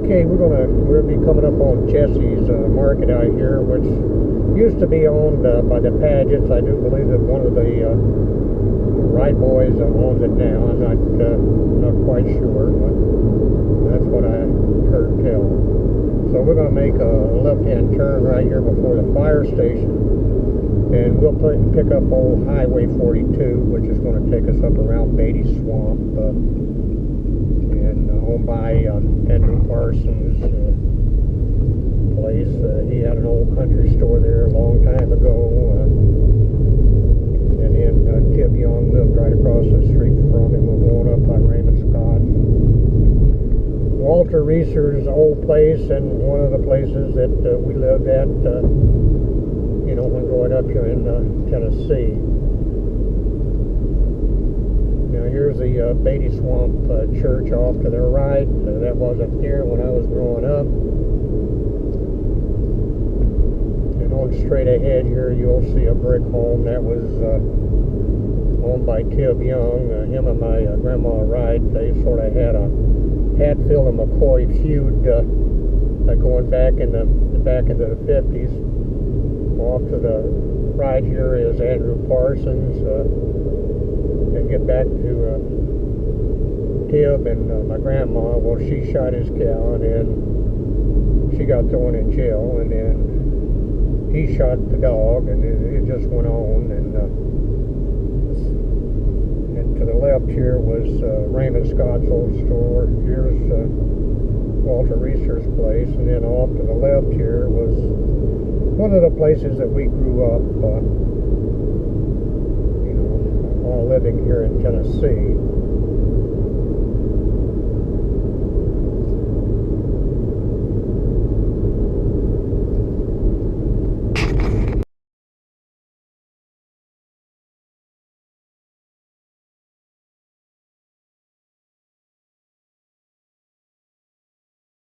Okay, we'll be coming up on Jesse's market out here, which used to be owned by the Pagets. I do believe that one of the Wright boys owns it now. I'm not quite sure, but that's what I heard tell. So we're going to make a left-hand turn right here before the fire station, and we'll pick up old Highway 42, which is going to take us up around Beatty Swamp, and home by Andrew Parsons' place. He had an old country store there a long time ago, and then Tib Young lived right across the street from him. We're going up by Raymond Scott. Walter Reeser's old place, and one of the places that we lived at, when growing up here in Tennessee. Now here's the Beatty Swamp Church off to the right. That wasn't here when I was growing up. And on straight ahead here, you'll see a brick home that was owned by Tib Young. Him and my grandma Wright, they sort of had a Hatfield and McCoy feud going back into the 50s. Off to the right here is Andrew Parsons. And get back to Tib and my grandma. Well, she shot his cow, and then she got thrown in jail, and then he shot the dog, and it just went on. And to the left here was Raymond Scott's old store. Here's Walter Reeser's place, and then off to the left here was one of the places that we grew up, while living here in Tennessee.